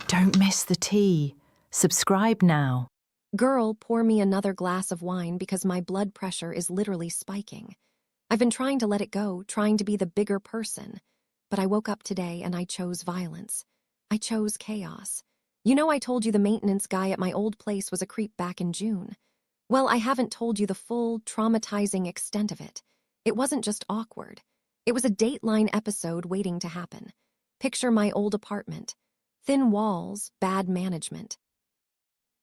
Don't miss the tea. Subscribe now. Girl, pour me another glass of wine because my blood pressure is literally spiking. I've been trying to let it go, trying to be the bigger person. But I woke up today and I chose violence. I chose chaos. You know, I told you the maintenance guy at my old place was a creep back in June. Well, I haven't told you the full, traumatizing extent of it. It wasn't just awkward. It was a Dateline episode waiting to happen. Picture my old apartment. Thin walls, bad management.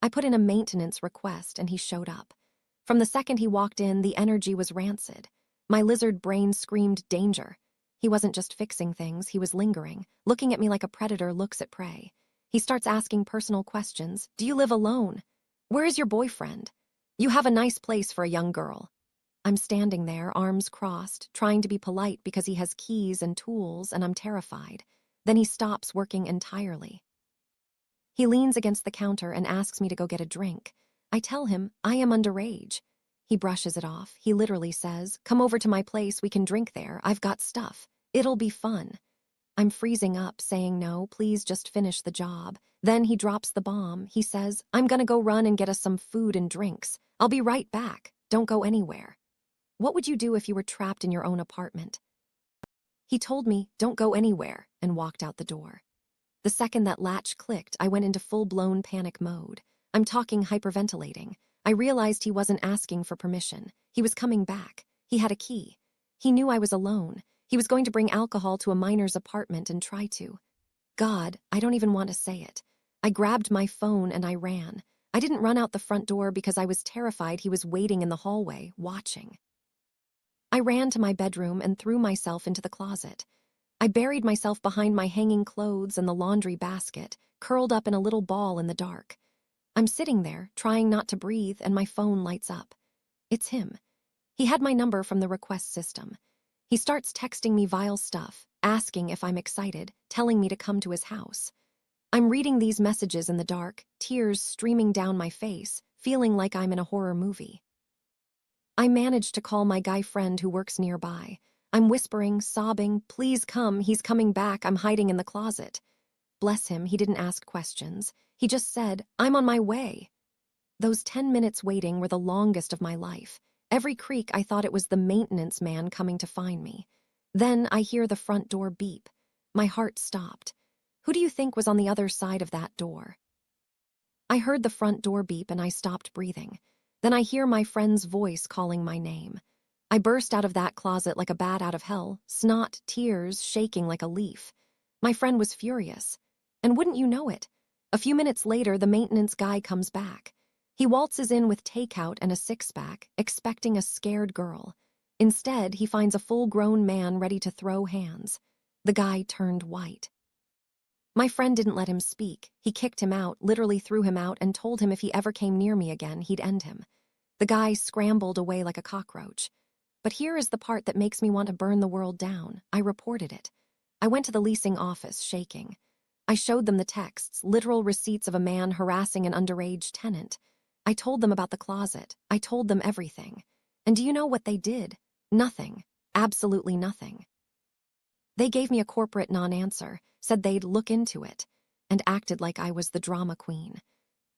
I put in a maintenance request and he showed up. From the second he walked in, the energy was rancid. My lizard brain screamed danger. He wasn't just fixing things, he was lingering, looking at me like a predator looks at prey. He starts asking personal questions. Do you live alone? Where is your boyfriend? You have a nice place for a young girl. I'm standing there, arms crossed, trying to be polite because he has keys and tools and I'm terrified. Then he stops working entirely. He leans against the counter and asks me to go get a drink. I tell him I am underage. He brushes it off. He literally says, "Come over to my place, we can drink there. I've got stuff. It'll be fun." I'm freezing up, saying no, please just finish the job. Then he drops the bomb. He says, "I'm gonna go run and get us some food and drinks. I'll be right back. Don't go anywhere." What would you do if you were trapped in your own apartment? He told me, "Don't go anywhere," and walked out the door. The second that latch clicked, I went into full-blown panic mode. I'm talking hyperventilating. I realized he wasn't asking for permission. He was coming back. He had a key. He knew I was alone. He was going to bring alcohol to a miner's apartment and try to. God, I don't even want to say it. I grabbed my phone and I ran. I didn't run out the front door because I was terrified he was waiting in the hallway, watching. I ran to my bedroom and threw myself into the closet. I buried myself behind my hanging clothes and the laundry basket, curled up in a little ball in the dark. I'm sitting there, trying not to breathe, and my phone lights up. It's him. He had my number from the request system. He starts texting me vile stuff, asking if I'm excited, telling me to come to his house. I'm reading these messages in the dark, tears streaming down my face, feeling like I'm in a horror movie. I manage to call my guy friend who works nearby. I'm whispering, sobbing, "Please come, he's coming back, I'm hiding in the closet." Bless him, he didn't ask questions. He just said, "I'm on my way." Those 10 minutes waiting were the longest of my life. Every creak I thought it was the maintenance man coming to find me. Then I hear the front door beep. My heart stopped. Who do you think was on the other side of that door? I heard the front door beep and I stopped breathing. Then I hear my friend's voice calling my name. I burst out of that closet like a bat out of hell, snot, tears, shaking like a leaf. My friend was furious. And wouldn't you know it? A few minutes later, the maintenance guy comes back. He waltzes in with takeout and a six-pack, expecting a scared girl. Instead, he finds a full-grown man ready to throw hands. The guy turned white. My friend didn't let him speak. He kicked him out, literally threw him out, and told him if he ever came near me again, he'd end him. The guy scrambled away like a cockroach. But here is the part that makes me want to burn the world down. I reported it. I went to the leasing office, shaking. I showed them the texts, literal receipts of a man harassing an underage tenant. I told them about the closet. I told them everything. And do you know what they did? Nothing. Absolutely nothing. They gave me a corporate non-answer, said they'd look into it, and acted like I was the drama queen.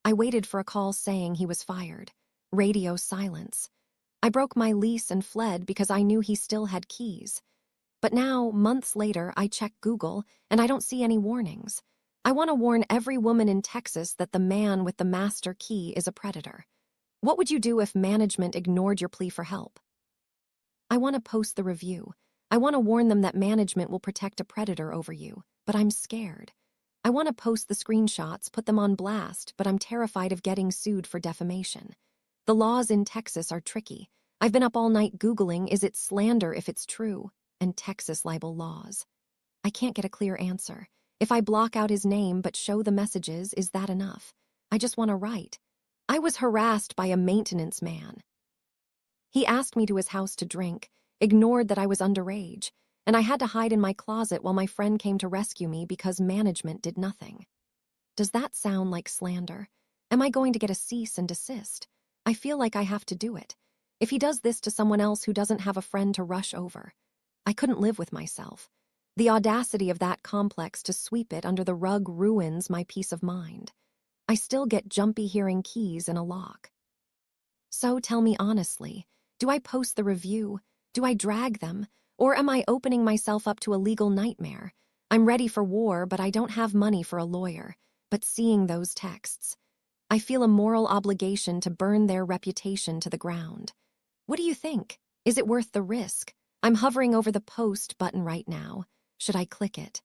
I waited for a call saying he was fired. Radio silence. I broke my lease and fled because I knew he still had keys. But now, months later, I check Google and I don't see any warnings. I want to warn every woman in Texas that the man with the master key is a predator. What would you do if management ignored your plea for help? I want to post the review. I want to warn them that management will protect a predator over you, but I'm scared. I want to post the screenshots, put them on blast, but I'm terrified of getting sued for defamation. The laws in Texas are tricky. I've been up all night Googling, is it slander if it's true, and Texas libel laws. I can't get a clear answer. If I block out his name but show the messages, is that enough? I just want to write. I was harassed by a maintenance man. He asked me to his house to drink, ignored that I was underage, and I had to hide in my closet while my friend came to rescue me because management did nothing. Does that sound like slander? Am I going to get a cease and desist? I feel like I have to do it. If he does this to someone else who doesn't have a friend to rush over, I couldn't live with myself. The audacity of that complex to sweep it under the rug ruins my peace of mind. I still get jumpy hearing keys in a lock. So tell me honestly, do I post the review? Do I drag them? Or am I opening myself up to a legal nightmare? I'm ready for war, but I don't have money for a lawyer. But seeing those texts, I feel a moral obligation to burn their reputation to the ground. What do you think? Is it worth the risk? I'm hovering over the post button right now. Should I click it?